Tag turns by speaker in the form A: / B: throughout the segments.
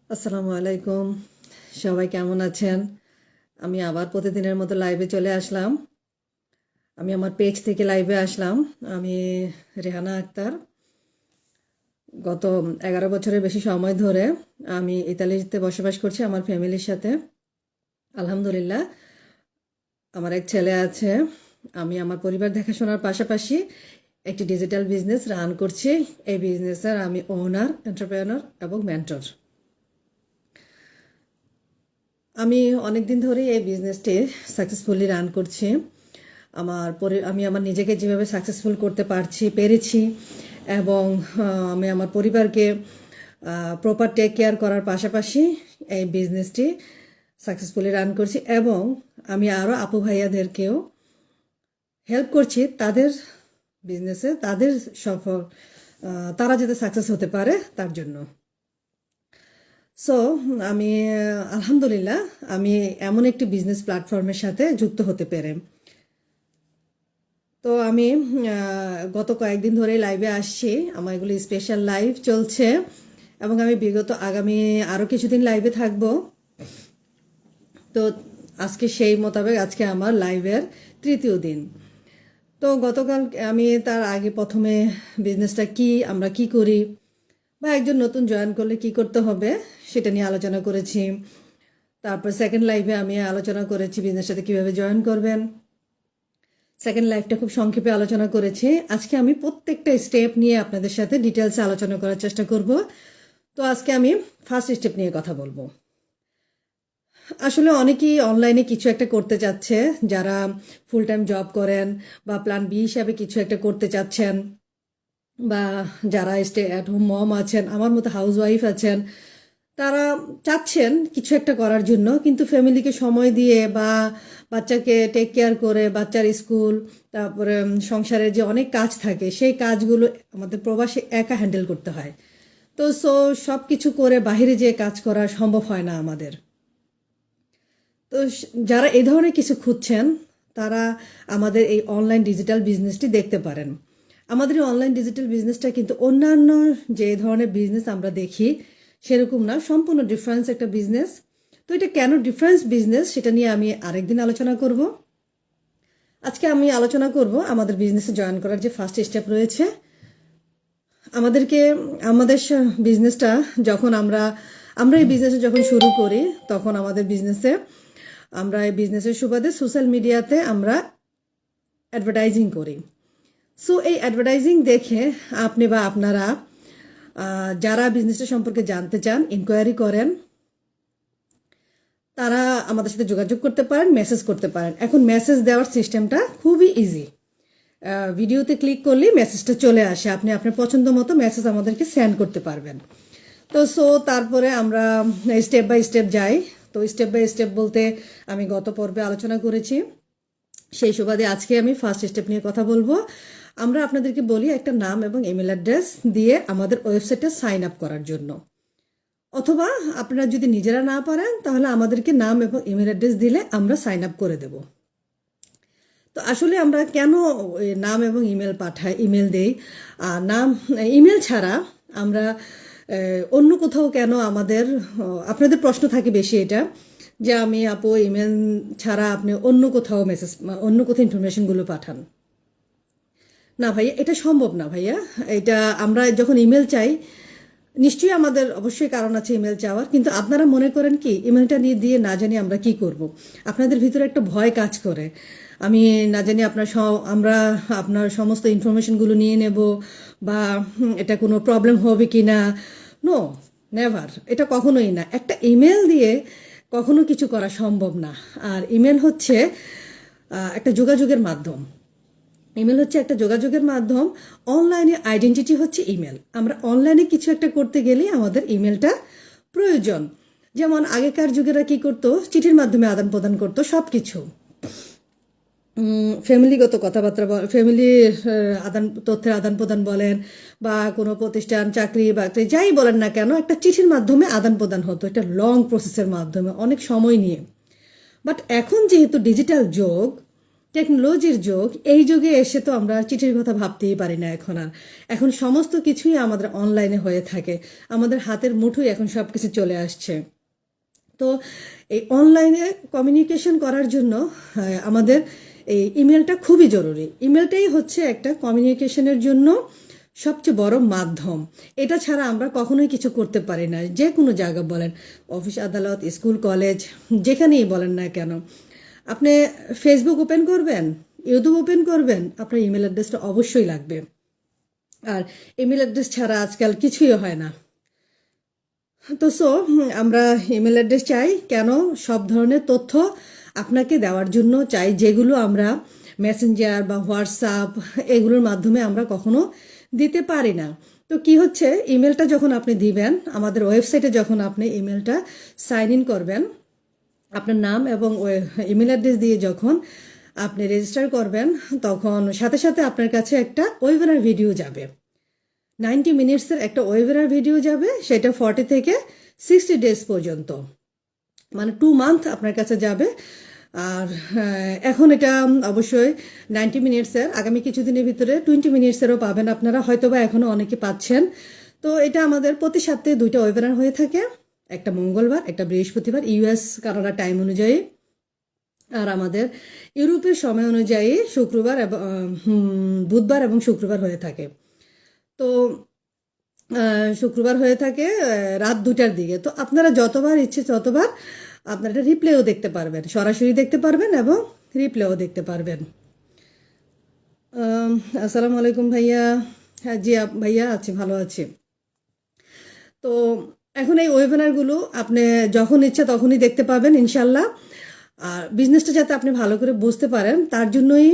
A: আসসালামু আলাইকুম। সবাই কেমন আছেন? আমি আবার প্রতিদিনের মতো লাইভে চলে আসলাম। আমি আমার পেজ থেকে লাইভে আসলাম। আমি রেহানা আক্তার। গত 11 বছরের বেশি সময় ধরে আমি ইতালিতে বসবাস করছি আমার ফ্যামিলির সাথে। আলহামদুলিল্লাহ, আমার এক ছেলে আছে। আমি আমার পরিবার দেখাশোনার পাশাপাশি একটি ডিজিটাল বিজনেস রান করছি। এই বিজনেসের আমি ওনার, এন্টারপ্রেনার এবং মেন্টর। আমি অনেক দিন ধরেই এই বিজনেসটি সাকসেসফুলি রান করছি। আমি আমার নিজেকে যেভাবে সাকসেসফুল করতে পেরেছি এবং আমি আমার পরিবারকে প্রপার টেক কেয়ার করার পাশাপাশি এই বিজনেসটি সাকসেসফুলি রান করছি এবং আমি আরও আপু ভাইয়াদেরকেও হেল্প করছি তাদের বিজনেসে তাদের সফল তারা যাতে সাকসেস হতে পারে তার জন্য। সো আমি আলহামদুলিল্লাহ আমি এমন একটি বিজনেস প্ল্যাটফর্মের সাথে যুক্ত হতে পেরে। তো আমি গত কয়েকদিন ধরে লাইভে আসছি। আমার এগুলি স্পেশাল লাইভ চলছে এবং আমি আগামী আরও কিছুদিন লাইভে থাকব। তো আজকে সেই মোতাবেক আজকে আমার লাইভের তৃতীয় দিন। তো গতকাল আমি তার আগে প্রথমে বিজনেসটা আমরা কি করি বা একজন নতুন জয়েন করলে কি করতে হবে সেটা নিয়ে আলোচনা করেছি। তারপর সেকেন্ড লাইভে আমি আলোচনা করেছি বিজনেসটাতে কীভাবে জয়েন করবেন। সেকেন্ড লাইভটা খুব সংক্ষেপে আলোচনা করেছি। আজকে আমি প্রত্যেকটা স্টেপ নিয়ে আপনাদের সাথে ডিটেলসে আলোচনা করার চেষ্টা করব। তো আজকে আমি ফার্স্ট স্টেপ নিয়ে কথা বলবো। আসলে অনেকেই অনলাইনে কিছু একটা করতে চাচ্ছে, যারা ফুল টাইম জব করেন বা প্ল্যান বি হিসাবে কিছু একটা করতে চাচ্ছেন, বা যারা স্টে অ্যাট হোম মম আছেন, আমার মতো হাউস ওয়াইফ আছেন, তারা চাচ্ছেন কিছু একটা করার জন্য, কিন্তু ফ্যামিলিকে সময় দিয়ে বা বাচ্চাকে টেক কেয়ার করে বাচ্চার স্কুল, তারপরে সংসারের যে অনেক কাজ থাকে সেই কাজগুলো আমাদের প্রবাসে একা হ্যান্ডেল করতে হয়। তো সব কিছু করে বাইরে যেয়ে কাজ করা সম্ভব হয় না আমাদের। তো যারা এই ধরনের কিছু খুঁজছেন তারা আমাদের এই অনলাইন ডিজিটাল বিজনেসটি দেখতে পারেন। আমাদের এই অনলাইন ডিজিটাল বিজনেসটা কিন্তু অন্যান্য যে ধরনের বিজনেস আমরা দেখি সেরকম না, সম্পূর্ণ ডিফারেন্স একটা বিজনেস। তো এটা কেন ডিফারেন্স বিজনেস সেটা নিয়ে আমি আরেকদিন আলোচনা করব। আজকে আমি আলোচনা করব আমাদের বিজনেসে জয়েন করার যে ফার্স্ট স্টেপ রয়েছে। আমাদের বিজনেসটা যখন আমরা এই বিজনেসে যখন শুরু করি তখন আমরা এই বিজনেসের সুবাদে সোশ্যাল মিডিয়াতে আমরা অ্যাডভার্টাইজিং করি। সো এই অ্যাডভার্টাইজিং দেখে আপনি বা আপনারা যারা বিজনেসটা সম্পর্কে জানতে চান, ইনকোয়ারি করেন, তারা আমাদের সাথে যোগাযোগ করতে পারেন, মেসেজ করতে পারেন। এখন মেসেজ দেওয়ার সিস্টেমটা খুবই ইজি। ভিডিওতে ক্লিক করলেই মেসেজটা চলে আসে, আপনি আপনার পছন্দ মতো মেসেজ আমাদেরকে সেন্ড করতে পারবেন। তো তারপরে আমরা স্টেপ বাই স্টেপ যাই। তো স্টেপ বাই স্টেপ বলতে আমি গত পর্বে আলোচনা করেছি, সেই সুবাদে আজকে আমি ফার্স্ট স্টেপ নিয়ে কথা বলবো। আমরা আপনাদেরকে বলি একটা নাম এবং ইমেল অ্যাড্রেস দিয়ে আমাদের ওয়েবসাইটে সাইন আপ করার জন্য, অথবা আপনারা যদি নিজেরা না পারেন তাহলে আমাদেরকে নাম এবং ইমেল অ্যাড্রেস দিলে আমরা সাইন আপ করে দেব। তো আসলে আমরা কেন নাম এবং ইমেল দেই? ইমেল ছাড়া আমরা অন্য কোথাও কেন আপনাদের প্রশ্ন থাকে বেশি এটা, যে আমি আপু ইমেল ছাড়া আপনি অন্য কোথাও ইনফরমেশনগুলো পাঠান। না ভাইয়া, এটা সম্ভব না ভাইয়া। এটা আমরা যখন ইমেল চাই, নিশ্চয়ই আমাদের অবশ্যই কারণ আছে ইমেল চাওয়ার, কিন্তু আপনারা মনে করেন কি ইমেলটা দিয়ে না জানি আমরা কি করব। আপনাদের ভিতরে একটা ভয় কাজ করে, আমি না জানি আমরা আপনার সমস্ত ইনফরমেশনগুলো নিয়ে নেব বা এটা কোনো প্রবলেম হবে কি না। নো, নেভার, এটা কখনোই না। একটা ইমেল দিয়ে কখনো কিছু করা সম্ভব না। আর ইমেল হচ্ছে একটা যোগাযোগের মাধ্যম। অনলাইনে আইডেন্টিটি হচ্ছে ইমেল। আমরা অনলাইনে কিছু একটা করতে গেলেই আমাদের ইমেলটা প্রয়োজন। যেমন আগেকার যুগেরা কি করতো, চিঠির মাধ্যমে আদান প্রদান করতো সব কিছু, ফ্যামিলিগত কথাবার্তা, ফ্যামিলির তথ্যের আদান প্রদান বলেন বা কোনো প্রতিষ্ঠান, চাকরি বাকরি যাই বলেন না কেন, একটা চিঠির মাধ্যমে আদান প্রদান হতো, একটা লং প্রসেসের মাধ্যমে অনেক সময় নিয়ে। বাট এখন যেহেতু ডিজিটাল যুগ, টেকনোলজির যুগ, এই যুগে এসে তো আমরা চিঠির কথা ভাবতেই পারি না এখন আর। এখন সমস্ত কিছুই আমাদের অনলাইনে হয়ে থাকে, আমাদের হাতের মুঠোয় এখন সব কিছু চলে আসছে। তো এই অনলাইনে কমিউনিকেশন করার জন্য আমাদের এই ইমেলটা খুবই জরুরি। ইমেলটাই হচ্ছে একটা কমিউনিকেশনের জন্য সবচেয়ে বড় মাধ্যম। এটা ছাড়া আমরা কখনোই কিছু করতে পারি না। যে কোনো জায়গা বলেন, অফিস আদালত, স্কুল কলেজ, যেখানেই বলেন না কেন, আপনি ফেসবুক ওপেন করবেন, ইউটিউব ওপেন করবেন, আপনার ইমেল অ্যাড্রেসটা অবশ্যই লাগবে। আর ইমেল অ্যাড্রেস ছাড়া আজকাল কিছুই হয় না। তো আমরা ইমেল অ্যাড্রেস চাই কেন? সব ধরনের তথ্য আপনাকে দেওয়ার জন্য চাই, যেগুলো আমরা মেসেঞ্জার বা হোয়াটসঅ্যাপ এগুলোর মাধ্যমে আমরা কখনো দিতে পারি না। তো কি হচ্ছে, ইমেলটা যখন আপনি দিবেন, আমাদের ওয়েবসাইটে যখন আপনি ইমেলটা সাইন ইন করবেন, আপনার নাম এবং ইমেল অ্যাড্রেস দিয়ে যখন আপনি রেজিস্টার করবেন, তখন সাথে সাথে আপনার কাছে একটা ওয়েবিনার ভিডিও যাবে। 90 মিনিটসের একটা ওয়েবিনার ভিডিও যাবে, সেটা 40 থেকে 60 ডেজ পর্যন্ত, মানে 2 মান্থ আপনার কাছে যাবে। আর এখন এটা অবশ্যই 90 মিনিটসের, আগামী কিছুদিনের ভিতরে 20 মিনিটসেরও পাবেন আপনারা, হয়তোবা এখনও অনেকে পাচ্ছেন। তো এটা আমাদের প্রতি সপ্তাহে 2টা ওয়েবিনার হয়ে থাকে, একটা মঙ্গলবার, একটা বৃহস্পতিবার, ইউএস কানাডা টাইম অনুযায়ী, আর আমাদের ইউরোপের সময় অনুযায়ী শুক্রবার এবং বুধবার এবং শুক্রবার হয়ে থাকে। তো শুক্রবার হয়ে থাকে রাত 2টার দিকে। তো আপনারা যতবার ইচ্ছে ততবার আপনারা এটা রিপ্লেও দেখতে পারবেন, সরাসরি দেখতে পারবেন এবং রিপ্লেও দেখতে পারবেন। আসসালামু আলাইকুম ভাইয়া। হ্যাঁ জি ভাইয়া, আছি, ভালো আছি। তো এখন এই ওয়েবিনারগুলো আপনি যখন ইচ্ছা তখনই দেখতে পাবেন ইনশাল্লাহ। আর বিজনেসটা যাতে আপনি ভালো করে বুঝতে পারেন, তার জন্যই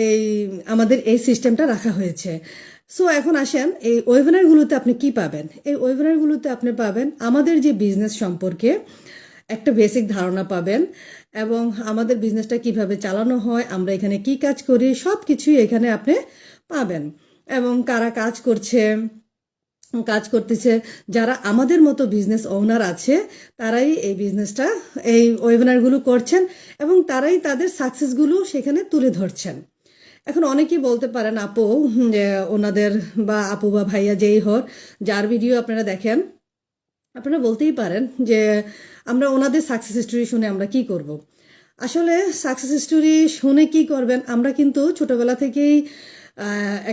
A: এই আমাদের এই সিস্টেমটা রাখা হয়েছে। সো এখন আসেন, এই ওয়েবিনারগুলোতে আপনি কি পাবেন? এই ওয়েবিনারগুলোতে আপনি পাবেন আমাদের যে বিজনেস সম্পর্কে একটা বেসিক ধারণা পাবেন, এবং আমাদের বিজনেসটা কিভাবে চালানো হয়, আমরা এখানে কি কাজ করি, সব কিছুই এখানে আপনি পাবেন। এবং কারা কাজ করতেছে, যারা আমাদের মতো বিজনেস ওনার আছে, তারাই এই বিজনেসটা, এই ওয়েবিনারগুলো করছেন এবং তারাই তাদের সাকসেসগুলো সেখানে তুলে ধরছেন। এখন অনেকেই বলতে পারেন আপু যে ওনাদের, বা আপু বা ভাইয়া যেই হোক, যার ভিডিও আপনারা দেখেন, আপনারা বলতেই পারেন যে আমরা ওনাদের সাকসেস স্টোরি শুনে আমরা কি করব। আসলে সাকসেস স্টোরি শুনে কি করবেন? আমরা কিন্তু ছোটবেলা থেকেই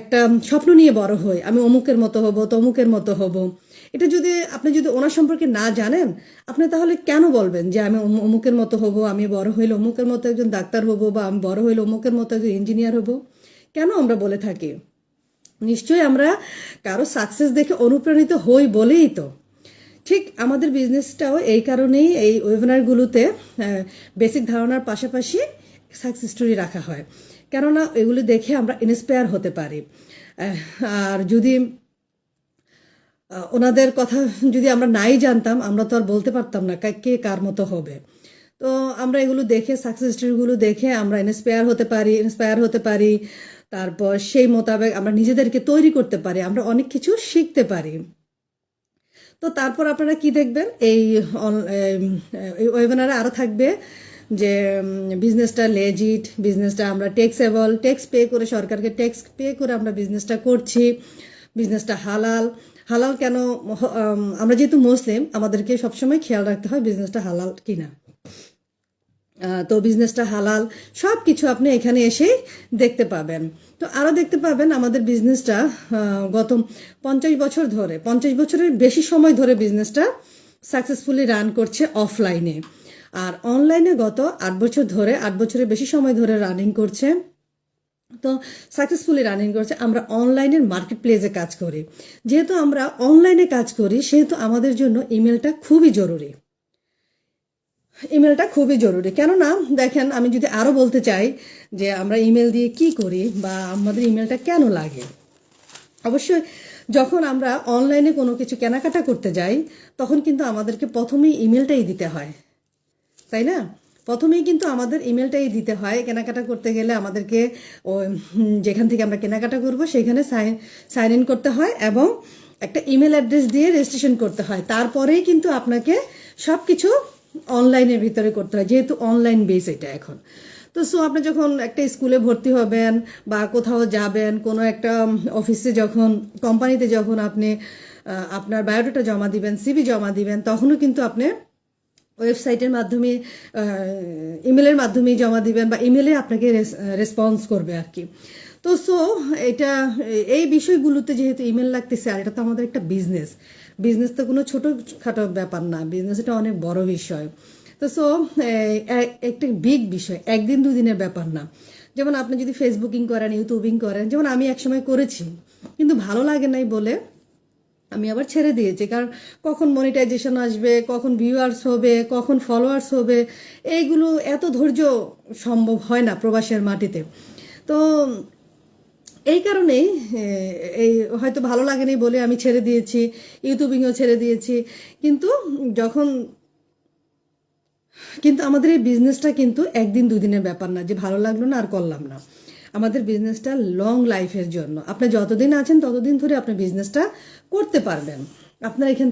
A: একটা স্বপ্ন নিয়ে বড় হই, আমি অমুকের মতো হব, তমুকের মতো হব। এটা আপনি যদি ওনার সম্পর্কে না জানেন, আপনি তাহলে কেন বলবেন যে আমি অমুকের মতো হব, আমি বড় হইলে অমুকের মতো একজন ডাক্তার হব, বা আমি বড় হইলে অমুকের মতো একজন ইঞ্জিনিয়ার হব? কেন আমরা বলে থাকি? নিশ্চয়ই আমরা কারো সাকসেস দেখে অনুপ্রাণিত হই বলেই তো। ঠিক আমাদের বিজনেসটাও এই কারণেই এই ওয়েবিনারগুলোতে বেসিক ধারণার পাশাপাশি সাকসেস স্টোরি রাখা হয়, কেননা এগুলো দেখে আমরা ইন্সপায়ার হতে পারি। আর যদি ওনাদের কথা যদি আমরা নাই জানতাম, আমরা তো আর বলতে পারতাম না কে কার মতো হবে। তো আমরা এগুলো দেখে, সাকসেস স্টোরিগুলো দেখে আমরা ইন্সপায়ার হতে পারি। তারপর সেই মোতাবেক আমরা নিজেদেরকে তৈরি করতে পারি, আমরা অনেক কিছু শিখতে পারি। তো তারপর আপনারা কি দেখবেন, এই ওয়েবিনারে আরও থাকবে যে বিজনেসটা লেজিট, বিজনেসটা আমরা ট্যাক্সেবল, ট্যাক্স পে করে, সরকারকে ট্যাক্স পে করে আমরা বিজনেসটা করছি, বিজনেসটা হালাল। হালাল কেন? আমরা যেহেতু মুসলিম, আমাদেরকে সবসময় খেয়াল রাখতে হয় বিজনেসটা হালাল কিনা। তো বিজনেসটা হালাল, সব কিছু আপনি এখানে এসেই দেখতে পাবেন। তো আরও দেখতে পাবেন আমাদের বিজনেসটা গত 50 বছর ধরে, 50 বছরের বেশি সময় ধরে বিজনেসটা সাকসেসফুলি রান করছে অফলাইনে। আর অনলাইনে গত 8 বছর ধরে, 8 বছরের বেশি সময় ধরে রানিং করছে। তো সাকসেসফুলি রানিং করছে। আমরা অনলাইনের মার্কেট প্লেসে কাজ করি। যেহেতু আমরা অনলাইনে কাজ করি, সেহেতু আমাদের জন্য ইমেলটা খুবই জরুরি। ইমেলটা খুবই জরুরি, কেননা দেখেন, আমি যদি আরও বলতে চাই যে আমরা ইমেল দিয়ে কি করি বা আমাদের ইমেলটা কেন লাগে। অবশ্যই যখন আমরা অনলাইনে কোনো কিছু কেনাকাটা করতে যাই, তখন কিন্তু আমাদেরকে প্রথমেই ইমেলটাই দিতে হয়, তাই না? প্রথমেই কিন্তু আমাদের ইমেলটাই দিতে হয়। কেনাকাটা করতে গেলে আমাদেরকে যেখান থেকে আমরা কেনাকাটা করব সেখানে সাইন ইন করতে হয় এবং একটা ইমেল অ্যাড্রেস দিয়ে রেজিস্ট্রেশন করতে হয়। তারপরেই কিন্তু আপনাকে সব কিছু অনলাইনের ভিতরে করতে হয়, যেহেতু অনলাইন বেস এটা এখন। তো সো আপনি যখন একটা স্কুলে ভর্তি হবেন বা কোথাও যাবেন, কোনো একটা অফিসে যখন, কোম্পানিতে যখন আপনি আপনার বায়োডাটা জমা দিবেন, সিভি জমা দিবেন, তখনও কিন্তু আপনি ওয়েবসাইটের মাধ্যমে, ইমেলের মাধ্যমেই জমা দিবেন বা ইমেলে আপনাকে রেসপন্স করবে আর কি। তো সো এটা, এই বিষয়গুলোতে যেহেতু ইমেল লাগতেছে, আর এটা তো আমাদের একটা বিজনেস, বিজনেস তো কোনো ছোটোখাটো ব্যাপার না, বিজনেস এটা অনেক বড় বিষয়। তো সো একটা বিগ বিষয়, একদিন দুদিনের ব্যাপার না। যেমন আপনি যদি ফেসবুকিং করেন, ইউটিউবিং করেন, যেমন আমি একসময় করেছি, কিন্তু ভালো লাগে নাই বলে আমি আবার ছেড়ে দিয়েছি। কারণ কখন মনিটাইজেশন আসবে, কখন ভিউয়ার্স হবে, কখন ফলোয়ার্স হবে, এইগুলো এত ধৈর্য সম্ভব হয় না প্রবাসের মাটিতে। তো এই কারণেই এই হয়তো ভালো লাগেনি বলে আমি ছেড়ে দিয়েছি, ইউটিউবিংও ছেড়ে দিয়েছি। কিন্তু যখন, কিন্তু আমাদের এই বিজনেসটা কিন্তু একদিন দুদিনের ব্যাপার না, যে ভালো লাগলো না আর করলাম না। আমাদের বিজনেসটা লং লাইফের জন্য। আপনি যতদিন আছেন ততদিন ধরে আপনি বিজনেসটা করতে পারবেন। আপনার এখান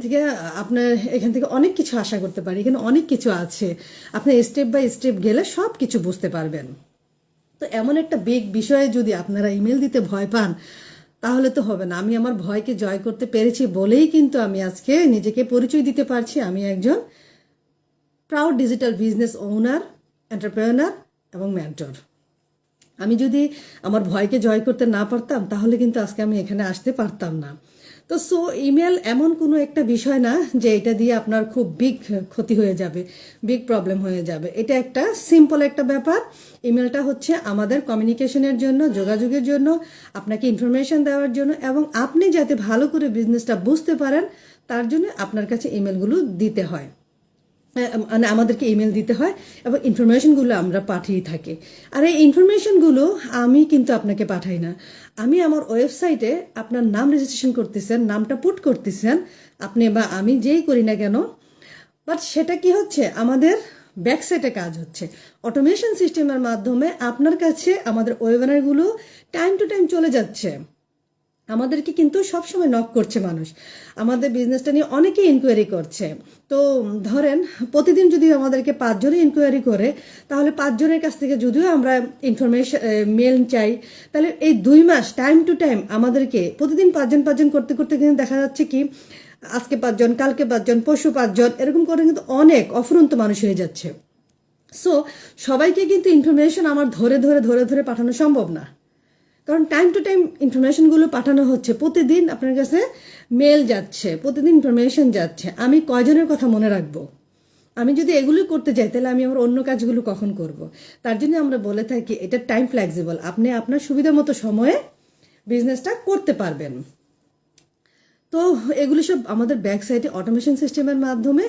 A: থেকে অনেক কিছু আশা করতে পারি, এখানে অনেক কিছু আছে, আপনি স্টেপ বাই স্টেপ গেলে সব কিছু বুঝতে পারবেন। তো এমন একটা বিগ বিষয়ে যদি আপনারা ইমেল দিতে ভয় পান, তাহলে তো হবে না। আমি আমার ভয়কে জয় করতে পেরেছি বলেই কিন্তু আমি আজকে নিজেকে পরিচয় দিতে পারছি, আমি একজন proud digital business owner, entrepreneur এবং মেন্টর। আমি যদি আমার ভয়কে জয় করতে না পারতাম, তাহলে কিন্তু আজকে আমি এখানে আসতে পারতাম না। তো সো ইমেল এমন কোনো একটা বিষয় না যে এটা দিয়ে আপনার খুব বিগ ক্ষতি হয়ে যাবে, বিগ প্রবলেম হয়ে যাবে। এটা একটা সিম্পল একটা ব্যাপার। ইমেলটা হচ্ছে আমাদের কমিউনিকেশনের জন্য, যোগাযোগের জন্য, আপনাকে ইনফরমেশন দেওয়ার জন্য, এবং আপনি যাতে ভালো করে বিজনেসটা বুঝতে পারেন তার জন্য আপনার কাছে ইমেলগুলো দিতে হয়, মানে আমাদেরকে ইমেল দিতে হয়, এবং ইনফরমেশনগুলো আমরা পাঠিয়ে থাকি। আর এই ইনফরমেশনগুলো আমি কিন্তু আপনাকে পাঠাই না, আমি আমার ওয়েবসাইটে আপনার নাম রেজিস্ট্রেশন করতেছেন, নামটা পুট করতেছেন আপনি বা আমি, যেই করি না কেন, বাট সেটা কি হচ্ছে, আমাদের ব্যাকসাইটে কাজ হচ্ছে অটোমেশন সিস্টেমের মাধ্যমে। আপনার কাছে আমাদের ওয়েবিনারগুলো টাইম টু টাইম চলে যাচ্ছে। আমাদেরকে কিন্তু সবসময় নক করছে মানুষ, আমাদের বিজনেসটা নিয়ে অনেকেই ইনকোয়ারি করছে। তো ধরেন প্রতিদিন যদি আমাদেরকে 5 জনে ইনকোয়ারি করে, তাহলে 5 জনের কাছ থেকে যদিও আমরা ইনফরমেশন মেল চাই, তাহলে এই 2 মাস টাইম টু টাইম আমাদেরকে প্রতিদিন 5 জন করতে করতে কিন্তু দেখা যাচ্ছে কি, আজকে 5 জন, কালকে 5 জন, পরশু 5 জন, এরকম করে কিন্তু অনেক অফুরন্ত মানুষ হয়ে যাচ্ছে। সো সবাইকে কিন্তু ইনফরমেশন আমার ধরে ধরে ধরে ধরে পাঠানো সম্ভব না, কারণ টাইম টু টাইম ইনফরমেশনগুলো পাঠানো হচ্ছে, প্রতিদিন আপনার কাছে মেল যাচ্ছে, প্রতিদিন ইনফরমেশন যাচ্ছে। আমি কয়জনের কথা মনে রাখবো? আমি যদি এগুলো করতে যাই, তাহলে আমি আমার অন্য কাজগুলো কখন করব? তার জন্য আমরা বলে থাকি এটা টাইম ফ্লেক্সিবল, আপনি আপনার সুবিধা মতো সময়ে বিজনেসটা করতে পারবেন। তো এগুলি সব আমাদের ব্যাক সাইডে অটোমেশন সিস্টেমের মাধ্যমে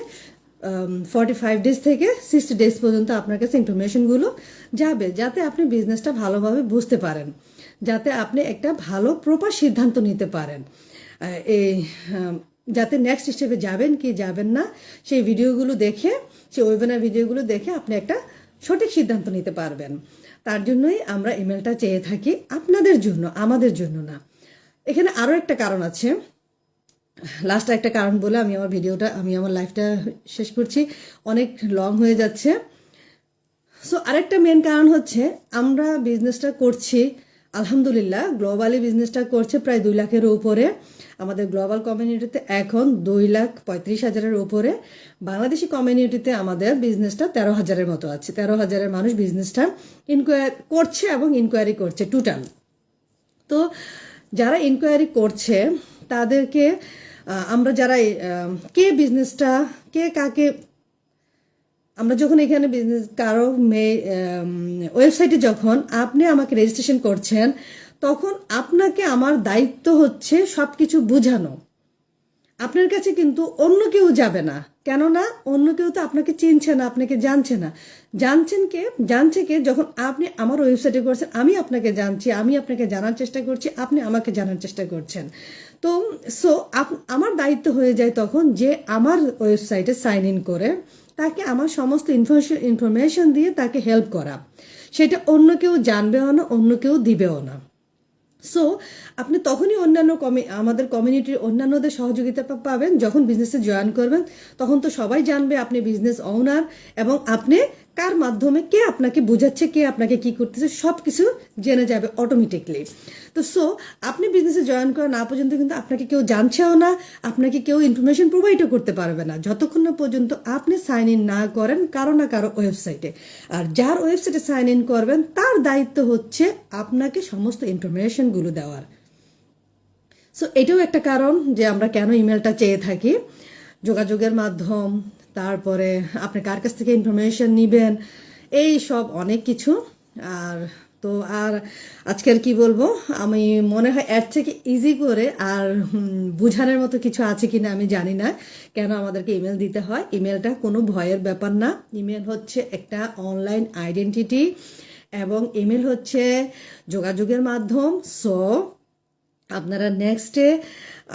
A: 45 ডেজ থেকে 60 ডেজ পর্যন্ত আপনার কাছে ইনফরমেশনগুলো যাবে, যাতে আপনি বিজনেসটা ভালোভাবে বুঝতে পারেন, যাতে আপনি একটা ভালো প্রপার সিদ্ধান্ত নিতে পারেন, এই যাতে নেক্সট স্টেপে যাবেন কি যাবেন না, সেই ভিডিওগুলো দেখে, সেই ওয়েবিনার ভিডিওগুলো দেখে আপনি একটা সঠিক সিদ্ধান্ত নিতে পারবেন। তার জন্যই আমরা ইমেলটা চেয়ে থাকি, আপনাদের জন্য, আমাদের জন্য না। এখানে আরও একটা কারণ আছে, লাস্ট একটা কারণ বলে আমি আমার লাইফটা শেষ করছি, অনেক লং হয়ে যাচ্ছে। সো আরেকটা মেন কারণ হচ্ছে, আমরা বিজনেসটা করছি আলহামদুলিল্লাহ, গ্লোবালি বিজনেসটা করছে প্রায় 2 লাখের উপরে। আমাদের গ্লোবাল কমিউনিটিতে এখন 2,35,000-এর উপরে। বাংলাদেশি কমিউনিটিতে আমাদের বিজনেসটা 13,000-এর মতো আছে, 13,000-এর মানুষ বিজনেসটা করছে এবং ইনকোয়ারি করছে টোটাল। তো যারা ইনকোয়ারি করছে তাদেরকে আমরা যারা কে বিজনেসটা, কে কাকে, আমরা যখন এখানে বিজনেস কারো ওয়েবসাইটে যখন আপনি আমাকে রেজিস্ট্রেশন করছেন, তখন আপনাকে আমার দায়িত্ব হচ্ছে সব কিছু বোঝানো। আপনার কাছে কিন্তু অন্য কেউ যাবে না, কেননা অন্য কেউ তো আপনাকে চিনছে না, আপনাকে জানছে না। জানছে কে? যখন আপনি আমার ওয়েবসাইটে করছেন, আমি আপনাকে জানছি, আমি আপনাকে জানার চেষ্টা করছি, আপনি আমাকে জানার চেষ্টা করছেন। তো আমার দায়িত্ব হয়ে যায় তখন যে আমার ওয়েবসাইটে সাইন ইন করে তাকে আমার সমস্ত ইনফরমেশন দিয়ে তাকে হেল্প করা। সেটা অন্য কেউ জানবেও না, অন্য কেউ দিবেও না। সো আপনি তখনই আমাদের কমিউনিটির অন্যান্যদের সহযোগিতা পাবেন যখন বিজনেসে জয়েন করবেন। তখন তো সবাই জানবে আপনি বিজনেস ওনার এবং আপনি কার মাধ্যমে কে আপনাকে বোঝাচ্ছে, কে আপনাকে কি করতেছে, সব কিছু জেনে যাবে অটোমেটিকলি। তো সো আপনি বিজনেসে জয়েন করা না পর্যন্ত কিন্তু আপনাকে কেউ জানছেও না, আপনাকে কেউ ইনফরমেশন প্রোভাইডও করতে পারবে না যতক্ষণ না পর্যন্ত আপনি সাইন ইন না করেন কারো না কারো ওয়েবসাইটে। আর যার ওয়েবসাইটে সাইন ইন করবেন তার দায়িত্ব হচ্ছে আপনাকে সমস্ত ইনফরমেশনগুলো দেওয়ার। সো এটাও একটা কারণ যে আমরা কেন ইমেলটা চেয়ে থাকি, যোগাযোগের মাধ্যম, তারপরে আপনি কার কাছ থেকে ইনফরমেশন নেবেন, এই সব অনেক কিছু। আর তো আর আজকের কি বলবো, আমি মনে হয় এর থেকে ইজি করে আর বোঝানোর মতো কিছু আছে কিনা আমি জানি না কেন আমাদেরকে ইমেল দিতে হয়। ইমেলটা কোনো ভয়ের ব্যাপার না। ইমেল হচ্ছে একটা অনলাইন আইডেন্টিটি এবং ইমেল হচ্ছে যোগাযোগের মাধ্যম। সো আপনারা নেক্সটে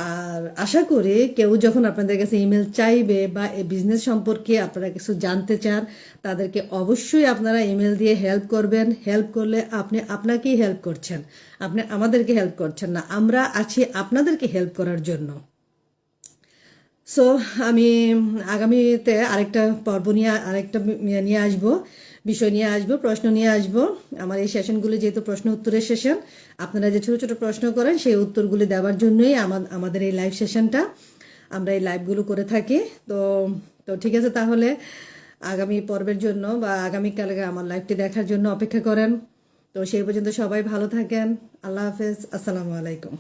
A: আর আশা করি কেউ যখন আপনাদের কাছে ইমেল চাইবে বা এই বিজনেস সম্পর্কে আপনারা কিছু জানতে চান, তাদেরকে অবশ্যই আপনারা ইমেল দিয়ে হেল্প করবেন। হেল্প করলে আপনি আপনাকেই হেল্প করছেন, আপনি আমাদেরকে হেল্প করছেন না। আমরা আছি আপনাদেরকে হেল্প করার জন্য। সো আমি আগামীতে আরেকটা পর্ব নিয়ে আরেকটা নিয়ে আসবো, বিষয় নিয়ে আসবো, প্রশ্ন নিয়ে আসবো। আমার এই সেশনগুলো যেহেতু প্রশ্ন উত্তরের সেশন, আপনারা যে ছোট ছোট প্রশ্ন করেন সেই উত্তরগুলি দেওয়ার জন্যই আমাদের এই লাইভ সেশনটা, আমরা এই লাইভগুলো করে থাকি। তো তো ঠিক আছে, তাহলে আগামী পর্বের জন্য বা আগামীকালে আমার লাইভটি দেখার জন্য অপেক্ষা করেন। তো সেই পর্যন্ত সবাই ভালো থাকেন। আল্লাহ হাফেজ, আসসালামু আলাইকুম।